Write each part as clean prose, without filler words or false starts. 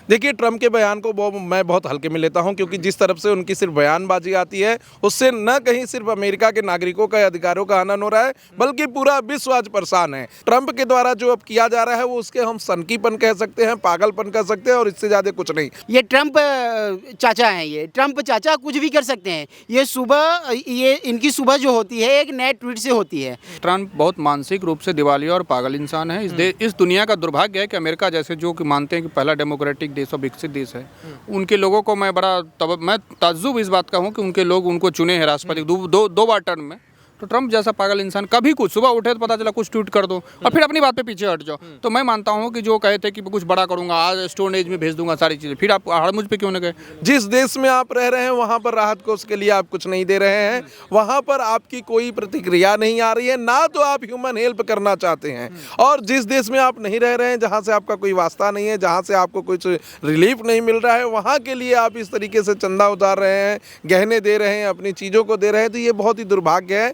देखिए, ट्रंप के बयान को मैं बहुत हल्के में लेता हूं, क्योंकि जिस तरफ से उनकी सिर्फ बयानबाजी आती है, उससे न कहीं सिर्फ अमेरिका के नागरिकों का अधिकारों का हनन हो रहा है, बल्कि पूरा विश्व आज परेशान है। ट्रंप के द्वारा जो अब किया जा रहा है, वो उसके हम सनकीपन कह सकते हैं, पागलपन कह सकते हैं, और इससे ज़्यादा कुछ नहीं। ये ट्रंप चाचा हैं, ये ट्रंप चाचा कुछ भी कर सकते हैं। ये इनकी सुबह जो होती है एक नए ट्वीट से होती है। ट्रंप बहुत मानसिक रूप से दिवालिया और पागल इंसान है। इस दुनिया का दुर्भाग्य है कि अमेरिका जैसे जो कि मानते हैं कि पहला डेमोक्रेटिक देश और विकसित देश है, उनके लोगों को मैं ताज्जुब इस बात का हूँ कि उनके लोग उनको चुने हैं राष्ट्रपति दो बार टर्म में। तो ट्रंप जैसा पागल इंसान कभी कुछ सुबह उठे तो पता चला कुछ ट्वीट कर दो और फिर अपनी बात पे पीछे हट जाओ। तो मैं मानता हूँ कि जो कहे थे कि कुछ बड़ा करूंगा, आज स्टोन एज में भेज दूंगा सारी चीज़ें, फिर आप मुझ पे क्यों न गए? जिस देश में आप रह रहे हैं, वहाँ पर राहत कोष के लिए आप कुछ नहीं दे रहे हैं, वहाँ पर आपकी कोई प्रतिक्रिया नहीं आ रही है, ना तो आप ह्यूमन हेल्प करना चाहते हैं। और जिस देश में आप नहीं रह रहे हैं, जहाँ से आपका कोई वास्ता नहीं है, जहाँ से आपको कुछ रिलीफ नहीं मिल रहा है, वहाँ के लिए आप इस तरीके से चंदा उतार रहे हैं, गहने दे रहे हैं, अपनी चीज़ों को दे रहे हैं, तो ये बहुत ही दुर्भाग्य है।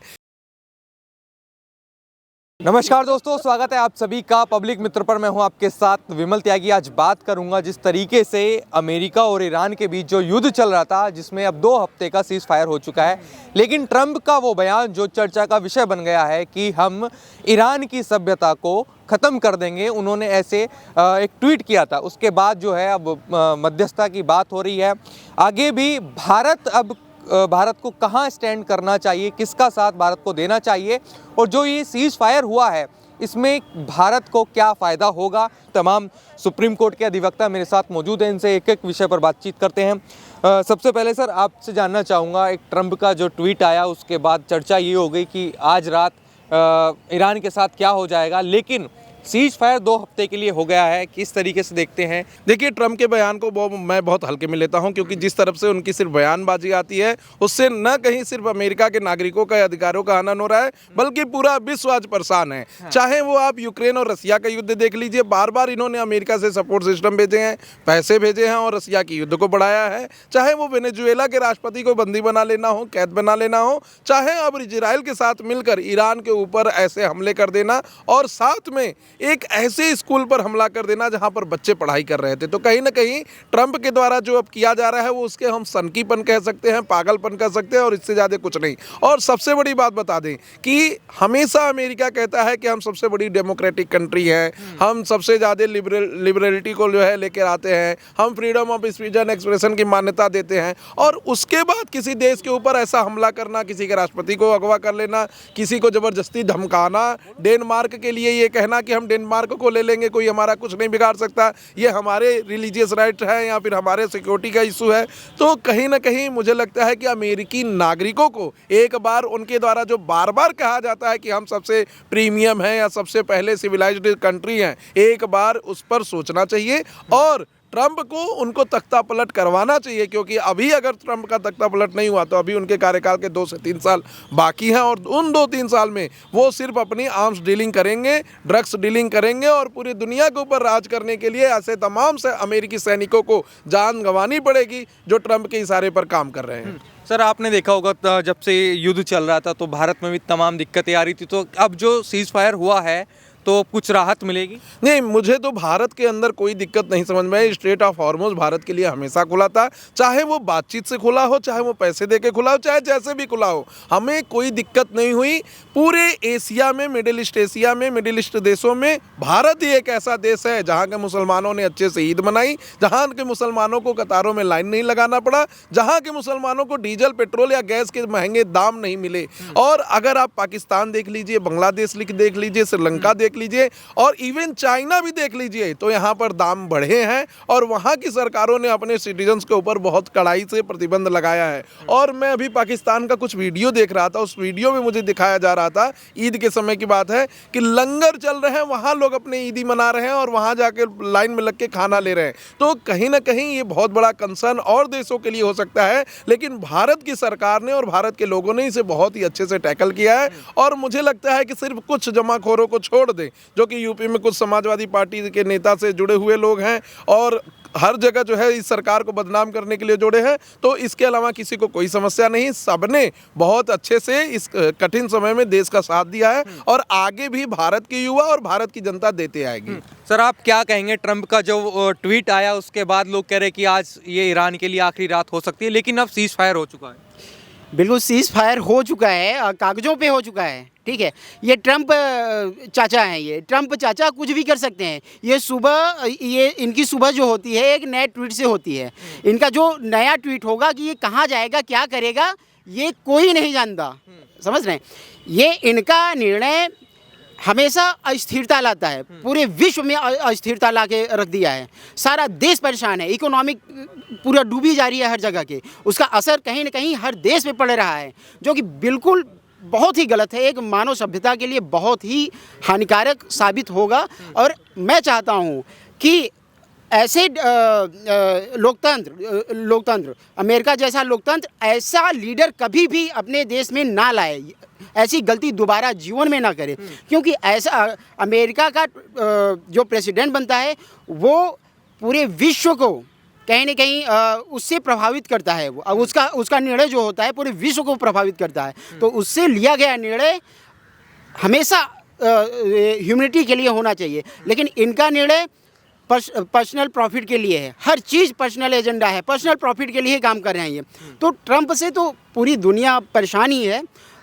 नमस्कार दोस्तों, स्वागत है आप सभी का पब्लिक मित्र पर। मैं हूं आपके साथ विमल त्यागी। आज बात करूंगा जिस तरीके से अमेरिका और ईरान के बीच जो युद्ध चल रहा था, जिसमें अब 2 हफ्ते का सीज फायर हो चुका है, लेकिन ट्रंप का वो बयान जो चर्चा का विषय बन गया है कि हम ईरान की सभ्यता को ख़त्म कर देंगे, उन्होंने ऐसे एक ट्वीट किया था। उसके बाद जो है अब मध्यस्थता की बात हो रही है। आगे भी भारत को कहाँ स्टैंड करना चाहिए, किसका साथ भारत को देना चाहिए, और जो ये सीज फायर हुआ है इसमें भारत को क्या फ़ायदा होगा। तमाम सुप्रीम कोर्ट के अधिवक्ता मेरे साथ मौजूद हैं, इनसे एक एक विषय पर बातचीत करते हैं। सबसे पहले सर, आपसे जानना चाहूँगा, एक ट्रंप का जो ट्वीट आया उसके बाद चर्चा ये हो गई कि आज रात ईरान के साथ क्या हो जाएगा, लेकिन सीज फायर 2 हफ्ते के लिए हो गया है। किस तरीके से देखते हैं? देखिए, ट्रंप के बयान को मैं बहुत हल्के में लेता हूं, क्योंकि जिस तरफ से उनकी सिर्फ बयानबाजी आती है, उससे न कहीं सिर्फ अमेरिका के नागरिकों का अधिकारों का हनन हो रहा है, बल्कि पूरा विश्व आज परेशान है। चाहे वो आप यूक्रेन और रसिया का युद्ध देख लीजिए, बार बार इन्होंने अमेरिका से सपोर्ट सिस्टम भेजे हैं, पैसे भेजे हैं और रसिया की युद्ध को बढ़ाया है। चाहे वो वेनेजुएला के राष्ट्रपति को बंदी बना लेना हो, कैद बना लेना हो, चाहे अब इजराइल के साथ मिलकर ईरान के ऊपर ऐसे हमले कर देना, और साथ में एक ऐसे स्कूल पर हमला कर देना जहां पर बच्चे पढ़ाई कर रहे थे। तो कहीं ना कहीं ट्रंप के द्वारा जो अब किया जा रहा है, वो उसके हम सनकीपन कह सकते हैं, पागलपन कह सकते हैं, और इससे ज़्यादा कुछ नहीं। और सबसे बड़ी बात बता दें कि हमेशा अमेरिका कहता है कि हम सबसे बड़ी डेमोक्रेटिक कंट्री है, हम सबसे ज़्यादा लिबरलिटी को जो है लेकर आते हैं, हम freedom of speech and expression की मान्यता देते हैं, और उसके बाद किसी देश के ऊपर ऐसा हमला करना, किसी के राष्ट्रपति को अगवा कर लेना, किसी को ज़बरदस्ती धमकाना, डेनमार्क के लिए ये कहना कि हम डेनमार्क को ले लेंगे, कोई हमारा कुछ नहीं बिगाड़ सकता, ये हमारे रिलीजियस राइट है या फिर हमारे सिक्योरिटी का इशू है। तो कहीं ना कहीं मुझे लगता है कि अमेरिकी नागरिकों को एक बार उनके द्वारा जो बार बार कहा जाता है कि हम सबसे प्रीमियम हैं या सबसे पहले सिविलाइज्ड कंट्री हैं, एक बार उस पर सोचना चाहिए और ट्रंप को उनको तख्ता पलट करवाना चाहिए। क्योंकि अभी अगर ट्रंप का तख्ता पलट नहीं हुआ तो अभी उनके कार्यकाल के 2 से 3 साल बाकी हैं, और उन 2-3 साल में वो सिर्फ अपनी आर्म्स डीलिंग करेंगे, ड्रग्स डीलिंग करेंगे, और पूरी दुनिया के ऊपर राज करने के लिए ऐसे तमाम से अमेरिकी सैनिकों को जान गंवानी पड़ेगी जो ट्रंप के इशारे पर काम कर रहे हैं। सर, आपने देखा होगा जब से युद्ध चल रहा था तो भारत में भी तमाम दिक्कतें आ रही थी, तो अब जो सीज फायर हुआ है तो कुछ राहत मिलेगी? नहीं, मुझे तो भारत के अंदर कोई दिक्कत नहीं समझ में आई। स्ट्रेट ऑफ हॉर्मुज भारत के लिए हमेशा खुला था, चाहे वो बातचीत से खुला हो, चाहे वो पैसे दे के खुला हो, चाहे जैसे भी खुला हो, हमें कोई दिक्कत नहीं हुई। पूरे एशिया में, मिडिल ईस्ट देशों में भारत ही एक ऐसा देश है जहाँ के मुसलमानों ने अच्छे से ईद मनाई, जहाँ के मुसलमानों को कतारों में लाइन नहीं लगाना पड़ा, जहाँ के मुसलमानों को डीजल, पेट्रोल या गैस के महंगे दाम नहीं मिले। और अगर आप पाकिस्तान देख लीजिए, बांग्लादेश देख लीजिए, श्रीलंका देख लीजिए, और इवन चाइना भी देख लीजिए, तो यहाँ पर दाम बढ़े हैं और वहाँ की सरकारों ने अपने सिटीजन्स के ऊपर बहुत कड़ाई से प्रतिबंध लगाया है। और मैं अभी पाकिस्तान का कुछ वीडियो देख रहा था, उस वीडियो में मुझे दिखाया जा रहा था, ईद के समय की बात है, कि लंगर चल रहे हैं, वहाँ लोग अपने ईदी मना रहे हैं और वहाँ जाके लाइन में लग के खाना ले रहे हैं। तो कहीं ना कहीं ये बहुत बड़ा कंसर्न और देशों के लिए हो सकता है, लेकिन भारत की सरकार ने और भारत के लोगों ने इसे बहुत ही अच्छे से टैकल किया है। और मुझे लगता है कि सिर्फ कुछ जमाखोरों को छोड़ दें, जो कि यूपी में कुछ समाजवादी पार्टी के नेता से जुड़े हुए लोग हैं, और हर जगह जो है इस सरकार को बदनाम करने के लिए जोड़े हैं। तो इसके अलावा किसी को कोई समस्या नहीं, सबने बहुत अच्छे से इस कठिन समय में देश का साथ दिया है और आगे भी भारत के युवा और भारत की जनता देते आएगी। सर आप क्या कहेंगे, ट्रंप का जो ट्वीट आया उसके बाद लोग कह रहे हैं कि आज ये ईरान के लिए आखिरी रात हो सकती है, लेकिन अब सीज फायर हो चुका है। बिल्कुल सीज फायर हो चुका है, कागजों पे हो चुका है, ठीक है। ये ट्रंप चाचा हैं, ये ट्रंप चाचा कुछ भी कर सकते हैं। ये इनकी सुबह जो होती है एक नए ट्वीट से होती है। इनका जो नया ट्वीट होगा कि ये कहाँ जाएगा क्या करेगा ये कोई नहीं जानता, समझ रहे हैं। ये इनका निर्णय हमेशा अस्थिरता लाता है, पूरे विश्व में अस्थिरता ला के रख दिया है। सारा देश परेशान है, इकोनॉमिक पूरा डूबी जा रही है हर जगह के, उसका असर कहीं ना कहीं हर देश पे पड़ रहा है, जो कि बिल्कुल बहुत ही गलत है, एक मानव सभ्यता के लिए बहुत ही हानिकारक साबित होगा। और मैं चाहता हूँ कि ऐसे लोकतंत्र अमेरिका जैसा लोकतंत्र ऐसा लीडर कभी भी अपने देश में ना लाए, ऐसी गलती दोबारा जीवन में ना करे, क्योंकि ऐसा अमेरिका का जो प्रेसिडेंट बनता है वो पूरे विश्व को कहीं ना कहीं उससे प्रभावित करता है। वो उसका निर्णय जो होता है पूरे विश्व को प्रभावित करता है। तो उससे लिया गया निर्णय हमेशा ह्यूमैनिटी के लिए होना चाहिए, लेकिन इनका निर्णय पर्सनल प्रॉफिट के लिए है। हर चीज़ पर्सनल एजेंडा है, पर्सनल प्रॉफिट के लिए काम कर रहे हैं ये। तो ट्रंप से तो पूरी दुनिया परेशान ही है।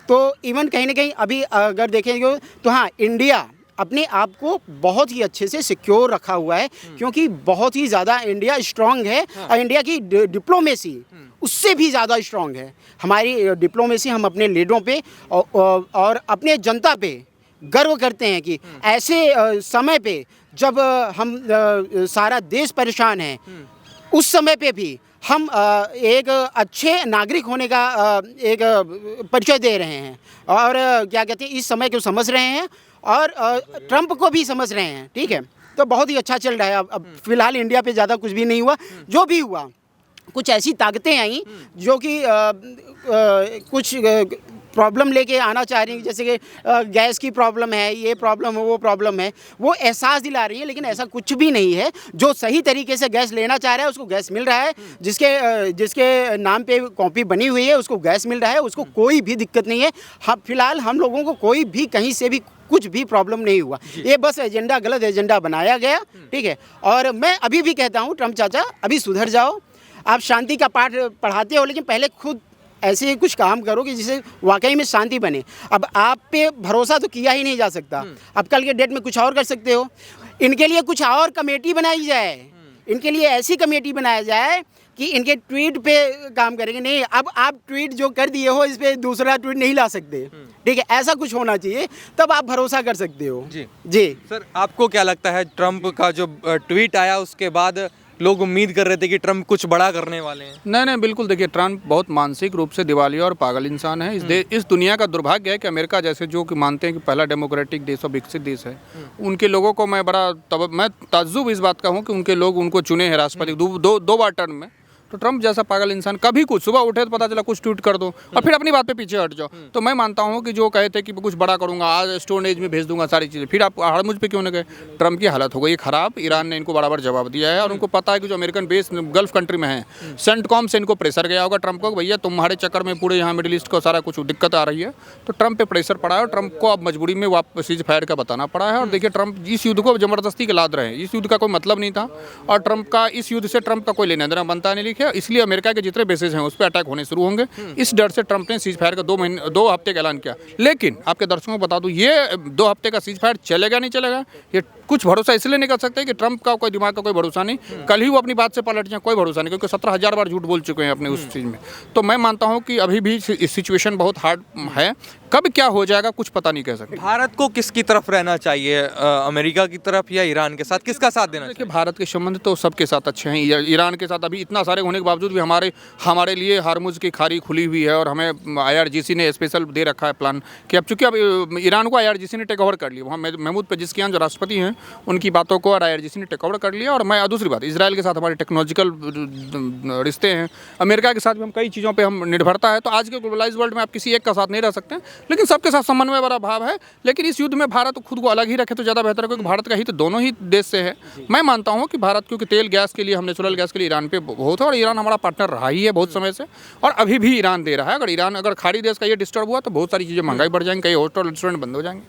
तो इवन कहीं ना कहीं अभी अगर देखेंगे तो हाँ, इंडिया अपने आप को बहुत ही अच्छे से सिक्योर रखा हुआ है, क्योंकि बहुत ही ज़्यादा इंडिया स्ट्रांग है। और इंडिया की डिप्लोमेसी उससे भी ज़्यादा स्ट्रांग है। हमारी डिप्लोमेसी, हम अपने लीडरों पे और अपने जनता पे गर्व करते हैं कि ऐसे समय पे जब हम सारा देश परेशान है, उस समय पे भी हम एक अच्छे नागरिक होने का एक परिचय दे रहे हैं। और क्या कहते हैं, इस समय को समझ रहे हैं और ट्रंप को भी समझ रहे हैं, ठीक है। तो बहुत ही अच्छा चल रहा है। अब फिलहाल इंडिया पे ज़्यादा कुछ भी नहीं हुआ, जो भी हुआ कुछ ऐसी ताकतें आई जो कि कुछ प्रॉब्लम लेके आना चाह रही हैं, जैसे कि गैस की प्रॉब्लम है, ये प्रॉब्लम है, वो प्रॉब्लम है, वो एहसास दिला रही है। लेकिन ऐसा कुछ भी नहीं है। जो सही तरीके से गैस लेना चाह रहा है उसको गैस मिल रहा है, जिसके नाम पे कॉपी बनी हुई है उसको गैस मिल रहा है, उसको कोई भी दिक्कत नहीं है। फिलहाल हम लोगों को कोई भी कहीं से भी कुछ भी प्रॉब्लम नहीं हुआ। ये बस एजेंडा, गलत एजेंडा बनाया गया, ठीक है। और मैं अभी भी कहता हूँ, ट्रंप चाचा अभी सुधर जाओ। आप शांति का पाठ पढ़ाते हो, लेकिन पहले खुद ऐसे कुछ काम करो कि जिससे वाकई में शांति बने। अब आप पे भरोसा तो किया ही नहीं जा सकता। अब कल के डेट में कुछ और कर सकते हो। इनके लिए कुछ और कमेटी बनाई जाए, इनके लिए ऐसी कमेटी बनाया जाए कि इनके ट्वीट पे काम करेंगे। नहीं, अब आप ट्वीट जो कर दिए हो इस पे दूसरा ट्वीट नहीं ला सकते, ठीक है। ऐसा कुछ होना चाहिए, तब आप भरोसा कर सकते हो। जी सर, आपको क्या लगता है, ट्रंप का जो ट्वीट आया उसके बाद लोग उम्मीद कर रहे थे कि ट्रंप कुछ बड़ा करने वाले हैं? नहीं, बिल्कुल। देखिए, ट्रंप बहुत मानसिक रूप से दिवालिया और पागल इंसान है। इस दुनिया का दुर्भाग्य है कि अमेरिका जैसे जो कि मानते हैं कि पहला डेमोक्रेटिक देश और विकसित देश है, उनके लोगों को मैं ताज्जुब इस बात का हूँ कि उनके लोग उनको चुने हैं राष्ट्रपति दो बार टर्म में। तो ट्रंप जैसा पागल इंसान कभी कुछ सुबह उठे तो पता चला कुछ ट्वीट कर दो और फिर अपनी बात पे पीछे हट जाओ। तो मैं मानता हूँ कि जो कहे थे कि कुछ बड़ा करूंगा, आज स्टोन एज में भेज दूंगा सारी चीज़ें, फिर आप मुझ पे क्यों न गए। ट्रंप की हालत हो गई खराब। ईरान ने इनको बराबर जवाब दिया है और उनको पता है कि जो अमेरिकन बेस गल्फ कंट्री में है, सेंटकॉम से इनको प्रेशर गया होगा ट्रंप को, भैया तुम्हारे चक्कर में पूरे यहाँ मिडिल ईस्ट को सारा कुछ दिक्कत आ रही है। तो ट्रंप पे प्रेशर पड़ा है और ट्रंप को अब मजबूरी में वापस सीज फायर का बताना पड़ा है। और देखिए, ट्रंप इस युद्ध को जबरदस्ती के लाद रहे हैं। इस युद्ध का कोई मतलब नहीं था और ट्रंप का इस युद्ध से ट्रंप का कोई लेना देना बनता नहीं लिखा, इसलिए अमेरिका जितने बेसेस हैं उस पर अटैक होने शुरू होंगे। इस डर से ट्रंप ने सीज फायर का 2 हफ्ते का ऐलान किया। लेकिन आपके दर्शकों को बता दूं, ये 2 हफ्ते का सीज फायर चलेगा नहीं चलेगा, ये कुछ भरोसा इसलिए नहीं कर सकते कि ट्रंप का कोई दिमाग का कोई भरोसा नहीं, कल ही वो अपनी बात से पलट जाए, कोई भरोसा नहीं, क्योंकि 17,000 बार झूठ बोल चुके हैं अपने उस चीज़ में। तो मैं मानता हूँ कि अभी भी सिचुएशन बहुत हार्ड है, कब क्या हो जाएगा कुछ पता नहीं कह सकते। भारत को किसकी तरफ रहना चाहिए, अमेरिका की तरफ या ईरान के साथ, किसका साथ देना चाहिए? देखिए, भारत के संबंध तो सबके साथ अच्छे हैं। ईरान के साथ अभी इतना सारे होने के बावजूद भी हमारे लिए हार्मुज की खाड़ी खुली हुई है और हमें IRGC ने स्पेशल दे रखा है प्लान कि अब चूंकि अब ईरान को IRGC ने टेक ओवर कर लिया, वहाँ महमूद पेजेस्कियान जो राष्ट्रपति हैं उनकी बातों को और IRGC ने टेक ओवर कर लिया। और मैं दूसरी बात, इसराइल के साथ हमारे टेक्नोलॉजिकल रिश्ते हैं, अमेरिका के साथ भी हम कई चीज़ों पर हम निर्भरता है। तो आज के ग्लोबलाइज वर्ल्ड में आप किसी एक का साथ नहीं रह सकते, लेकिन सबके साथ समन्वय वाला भाव है। लेकिन इस युद्ध में भारत खुद को अलग ही रखे तो ज़्यादा बेहतर है, क्योंकि भारत का हित दोनों ही देश से है। मैं मानता हूँ कि भारत क्योंकि तेल गैस के लिए, हम नेचुरल गैस के लिए ईरान पे बहुत है और ईरान हमारा पार्टनर रहा ही है बहुत समय से और अभी भी ईरान दे रहा है। अगर खाड़ी देश का ये डिस्टर्ब हुआ तो बहुत सारी चीज़ें महंगाई बढ़ जाएंगी, कई होटल रेस्टोरेंट बंद हो जाएंगे।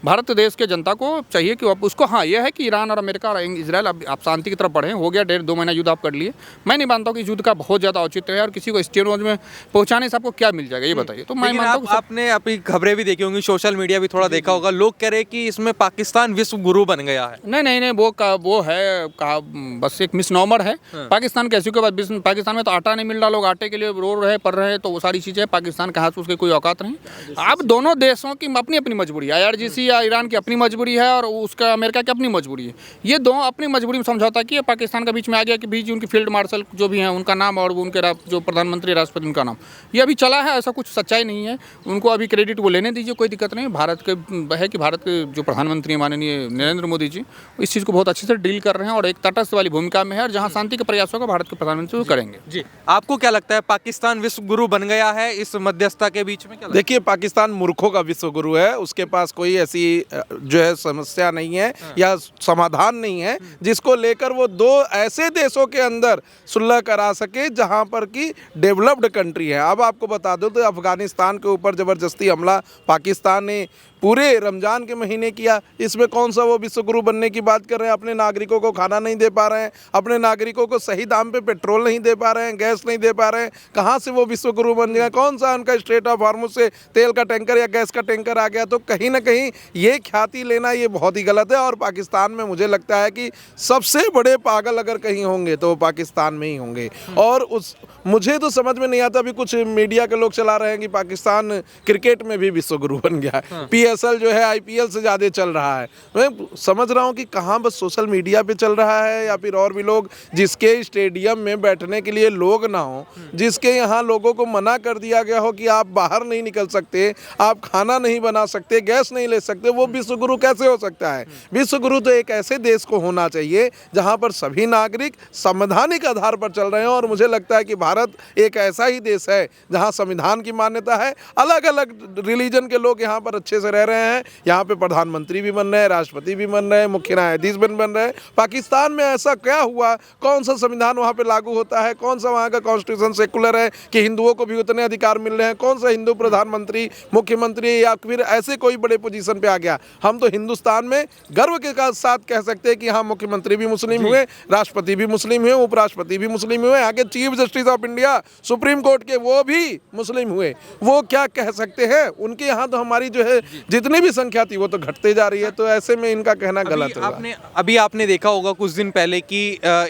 भारत देश के जनता को चाहिए कि आप उसको, हाँ यह है कि ईरान और अमेरिका और इसराइल आप शांति की तरफ बढ़ें। हो गया 1.5-2 महीना युद्ध आप कर लिए। मैं नहीं मानता हूँ कि युद्ध का बहुत ज़्यादा औचित्य है और किसी को स्टेज में पहुँचाने से आपको क्या मिल जाएगा ये बताइए। तो मैं मानता हूँ आपने अभी खबरें भी देखी होंगी, सोशल मीडिया भी थोड़ा देखा होगा, लोग कह रहे हैं कि इसमें पाकिस्तान विश्व गुरु बन गया है। नहीं, वो है कहा बस एक मिसनॉमर है। पाकिस्तान कैसे के बाद पाकिस्तान में तो आटा नहीं मिल रहा, लोग आटे के लिए रो रहे पड़ रहे हैं, तो वो सारी चीज़ें पाकिस्तान के हाथ में उसके कोई औकात नहीं। अब दोनों देशों की अपनी अपनी मजबूरी है, IRGC या ईरान की अपनी मजबूरी है और उसका अमेरिका की अपनी मजबूरी है। ये दोनों अपनी मजबूरी में समझौता किया। पाकिस्तान का बीच में आ गया कि बीच उनकी फील्ड मार्शल जो भी हैं उनका नाम और उनके जो प्रधानमंत्री राष्ट्रपति उनका नाम, ये अभी चला है। ऐसा कुछ सच्चाई नहीं है, उनको अभी क्रेडिट वो लेने दीजिए, कोई दिक्कत नहीं। भारत के जो प्रधानमंत्री माननीय नरेंद्र मोदी जी इस चीज़ को बहुत अच्छे से डील कर रहे हैं और एक तटस्थ वाली भूमिका में है और जहां शांति के प्रयासों का भारत के प्रधानमंत्री वो करेंगे। जी, आपको क्या लगता है पाकिस्तान विश्व गुरु बन गया है इस मध्यस्थता के बीच में? क्या देखिए, पाकिस्तान मूर्खों का विश्व गुरु है। उसके पास कोई ऐसी जो है समस्या नहीं है या समाधान नहीं है जिसको लेकर वो दो ऐसे देशों के अंदर सुलह करा सके जहां पर की डेवलप्ड कंट्री है। अब आपको बता दो तो अफगानिस्तान के ऊपर ज़बरदस्ती हमला पाकिस्तान ने पूरे रमज़ान के महीने किया। इसमें कौन सा वो विश्व गुरु बनने की बात कर रहे हैं? अपने नागरिकों को खाना नहीं दे पा रहे हैं, अपने नागरिकों को सही दाम पे पेट्रोल नहीं दे पा रहे हैं, गैस नहीं दे पा रहे हैं। कहाँ से वो विश्व गुरु बन गए? कौन सा उनका स्ट्रेट ऑफ हार्मुज से तेल का टैंकर या गैस का टैंकर आ गया? तो कहीं ना कहीं ये ख्याति लेना ये बहुत ही गलत है। और पाकिस्तान में मुझे लगता है कि सबसे बड़े पागल अगर कहीं होंगे तो वो पाकिस्तान में ही होंगे। और मुझे तो समझ में नहीं आता, अभी कुछ मीडिया के लोग चला रहे हैं कि पाकिस्तान क्रिकेट में भी विश्व गुरु बन गया है। PSL जो है IPL से ज़्यादा चल रहा है। मैं समझ रहा हूँ कि कहाँ बस सोशल मीडिया पे चल रहा है या फिर और भी लोग जिसके स्टेडियम में बैठने के लिए लोग ना हो, जिसके यहाँ लोगों को मना कर दिया गया हो कि आप बाहर नहीं निकल सकते, आप खाना नहीं बना सकते, गैस नहीं ले सकते, वो विश्व गुरु कैसे हो सकता है? विश्व गुरु तो एक ऐसे देश को होना चाहिए जहाँ पर सभी नागरिक संवैधानिक आधार पर चल रहे हैं। और मुझे लगता है कि भारत एक ऐसा ही देश है जहाँ संविधान की मान्यता है, अलग अलग रिलीजन के लोग यहाँ पर अच्छे से रह रहे हैं। यहाँ पे प्रधानमंत्री भी बन रहे हैं, राष्ट्रपति भी बन रहे हैं, मुख्य न्यायाधीश बन रहे हैं। पाकिस्तान में ऐसा क्या हुआ? कौन सा संविधान वहाँ पे लागू होता है? कौन सा वहाँ का कॉन्स्टिट्यूशन सेकुलर है कि हिंदुओं को भी उतने अधिकार मिल रहे हैं? कौन सा हिंदू प्रधानमंत्री, मुख्यमंत्री या फिर ऐसे कोई बड़े पोजीशन पे आ गया? हम तो हिंदुस्तान में गर्व के साथ कह सकते हैं कि हाँ, मुख्यमंत्री भी मुस्लिम हुए, राष्ट्रपति भी मुस्लिम हुए, उपराष्ट्रपति भी मुस्लिम हुए, आगे chief justice of India supreme court के वो भी मुस्लिम हुए। वो क्या कह सकते हैं? उनके यहाँ तो हमारी जो है जितनी भी संख्या थी वो तो घटते जा रही है। तो ऐसे में इनका कहना गलत है। अभी आपने देखा होगा कुछ दिन पहले कि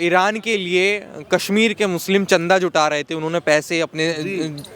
ईरान के लिए कश्मीर के मुस्लिम चंदा जुटा रहे थे, उन्होंने पैसे अपने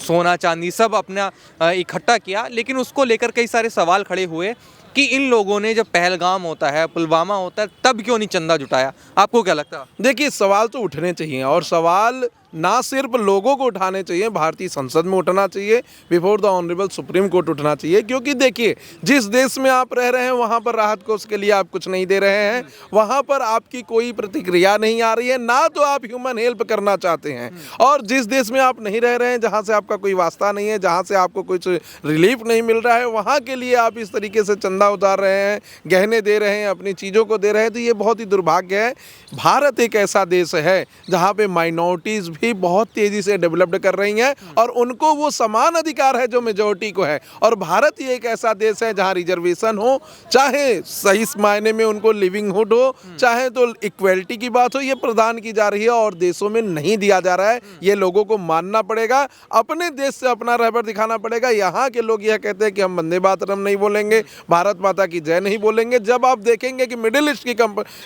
सोना चांदी सब अपना इकट्ठा किया, लेकिन उसको लेकर कई सारे सवाल खड़े हुए कि इन लोगों ने जब पहलगाम होता है, पुलवामा होता है, तब क्यों नहीं चंदा जुटाया? आपको क्या लगता है? देखिए, सवाल तो उठने चाहिए और सवाल ना सिर्फ लोगों को उठाने चाहिए, भारतीय संसद में उठना चाहिए, before the honourable supreme court उठना चाहिए। क्योंकि देखिए, जिस देश में आप रह रहे हैं वहाँ पर राहत कोष के लिए आप कुछ नहीं दे रहे हैं, वहाँ पर आपकी कोई प्रतिक्रिया नहीं आ रही है, ना तो आप ह्यूमन हेल्प करना चाहते हैं। और जिस देश में आप नहीं रह रहे हैं, जहाँ से आपका कोई वास्ता नहीं है, जहाँ से आपको कुछ रिलीफ नहीं मिल रहा है, वहाँ के लिए आप इस तरीके से चंदा उतार रहे हैं, गहने दे रहे हैं, अपनी चीज़ों को दे रहे हैं, तो ये बहुत ही दुर्भाग्य है। भारत एक ऐसा देश है जहाँ पे माइनॉरिटीज़ भी बहुत तेज़ी से डेवलप्ड कर रही हैं और उनको वो समान अधिकार है जो मेजॉरिटी को है। और भारत ही एक ऐसा देश है जहाँ रिजर्वेशन हो, चाहे सही मायने में उनको लिविंगहुड हो, चाहे तो इक्वलिटी की बात हो, ये प्रदान की जा रही है और देशों में नहीं दिया जा रहा है। ये लोगों को मानना पड़ेगा, अपने देश से अपना रहबर दिखाना पड़ेगा। यहाँ के लोग यह कहते हैं कि हम वंदे मातरम नहीं बोलेंगे, भारत माता की जय नहीं बोलेंगे। जब आप देखेंगे कि मिडिल ईस्ट की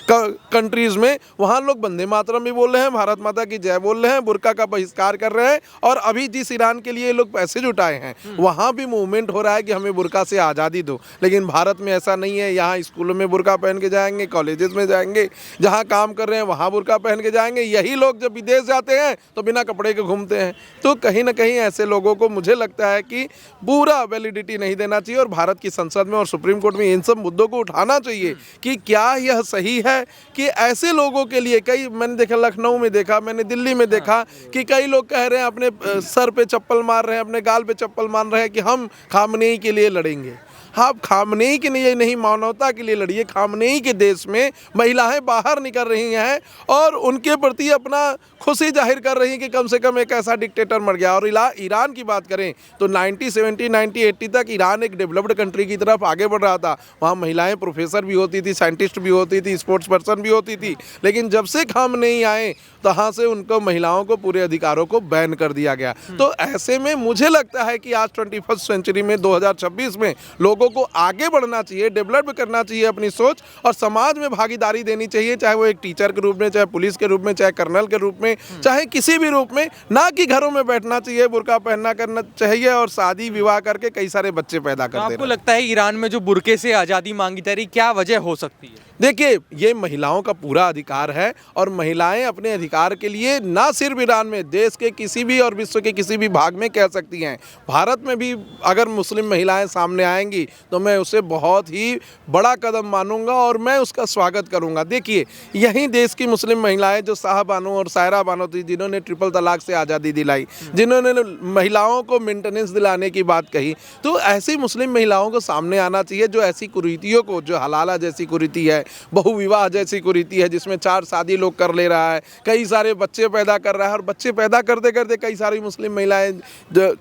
कंट्रीज़ में वहाँ लोग वंदे मातरम भी बोल रहे हैं, भारत माता की जय बोल रहे हैं, हैं, बुर्का का बहिष्कार कर रहे हैं। और अभी जिस ईरान के लिए ये लोग पैसे जुटाए हैं वहाँ भी मूवमेंट हो रहा है कि हमें बुर्का से आज़ादी दो। लेकिन भारत में ऐसा नहीं है। यहाँ स्कूलों में बुर्का पहन के जाएंगे, कॉलेजेस में जाएंगे, जहाँ काम कर रहे हैं वहाँ बुर्का पहन के जाएंगे। यही लोग जब विदेश जाते हैं तो बिना कपड़े के घूमते हैं। तो कहीं ना कहीं ऐसे लोगों को मुझे लगता है कि पूरा वैलिडिटी नहीं देना चाहिए और भारत की संसद में और सुप्रीम कोर्ट में इन सब मुद्दों को उठाना चाहिए कि क्या यह सही है कि ऐसे लोगों के लिए कई, मैंने देखा लखनऊ में देखा, मैंने दिल्ली में देखा कि कई लोग कह रहे हैं अपने सर पे चप्पल मार रहे हैं, अपने गाल पे चप्पल मार रहे हैं कि हम खामनेई के लिए लड़ेंगे। आप खामनेई के लिए नहीं, मानवता के लिए लड़िए। खामनेई के देश में महिलाएं बाहर निकल रही हैं और उनके प्रति अपना खुशी जाहिर कर रही हैं कि कम से कम एक ऐसा डिक्टेटर मर गया। और ईरान की बात करें तो 1970, 1980 तक ईरान एक डेवलप्ड कंट्री की तरफ आगे बढ़ रहा था। वहाँ महिलाएं प्रोफेसर भी होती थी, साइंटिस्ट भी होती थी, स्पोर्ट्स पर्सन भी होती थी। लेकिन जब से खामनेई आए तहाँ से उनको, महिलाओं को, पूरे अधिकारों को बैन कर दिया गया। तो ऐसे में मुझे लगता है कि आज 21st सेंचुरी में 2026 में लोगों को आगे बढ़ना चाहिए, डेवलप करना चाहिए अपनी सोच और समाज में भागीदारी देनी चाहिए, चाहे वो एक टीचर के रूप में, चाहे पुलिस के रूप में, चाहे कर्नल के रूप में, चाहे किसी भी रूप में। ना कि घरों में बैठना चाहिए, बुर्का पहनना करना चाहिए और शादी विवाह करके कई सारे बच्चे पैदा तो करते आपको हैं। लगता है ईरान में जो बुर्के से आज़ादी मांगी जा रही, क्या वजह हो सकती है? देखिए, ये महिलाओं का पूरा अधिकार है और महिलाएं अपने अधिकार के लिए ना सिर्फ ईरान में, देश के किसी भी और विश्व के किसी भी भाग में कह सकती हैं। भारत में भी अगर मुस्लिम महिलाएं सामने आएंगी तो मैं उसे बहुत ही बड़ा कदम मानूंगा और मैं उसका स्वागत करूंगा। देखिए, यही देश की मुस्लिम महिलाएं जो शाह बानो और सायरा बानो थी, जिन्होंने ट्रिपल तलाक से आज़ादी दिलाई, जिन्होंने महिलाओं को मेंटेनेंस दिलाने की बात कही, तो ऐसी मुस्लिम महिलाओं को सामने आना चाहिए जो ऐसी कुरीतियों को, जो हलाला जैसी कुरीति है, बहुविवाह जैसी कुरीति है, जिसमें 4 शादी लोग कर ले रहा है, कई सारे बच्चे पैदा कर रहा है और बच्चे पैदा करते करते कई सारी मुस्लिम महिलाएं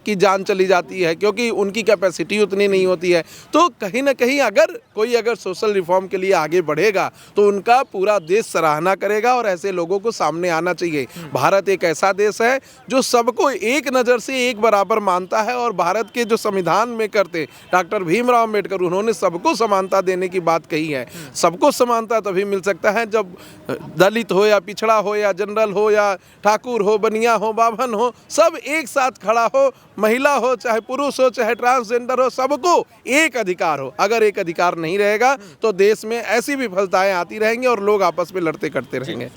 की जान चली जाती है क्योंकि उनकी कैपेसिटी उतनी नहीं होती है। तो कहीं ना कहीं अगर कोई सोशल रिफॉर्म के लिए आगे बढ़ेगा तो उनका पूरा देश सराहना करेगा और ऐसे लोगों को सामने आना चाहिए। भारत एक ऐसा देश है जो सबको एक नज़र से एक बराबर मानता है और भारत के जो संविधान में करते डॉक्टर भीमराव अम्बेडकर, उन्होंने सबको समानता देने की बात कही है। सबको समानता तभी मिल सकता है जब दलित हो या पिछड़ा हो या जनरल हो या ठाकुर हो, बनिया हो, बाभन हो, सब एक साथ खड़ा हो, महिला हो चाहे पुरुष हो चाहे ट्रांसजेंडर हो, सबको एक अधिकार हो। अगर एक अधिकार नहीं रहेगा तो देश में ऐसी विफलताएं आती रहेंगी और लोग आपस में लड़ते करते रहेंगे।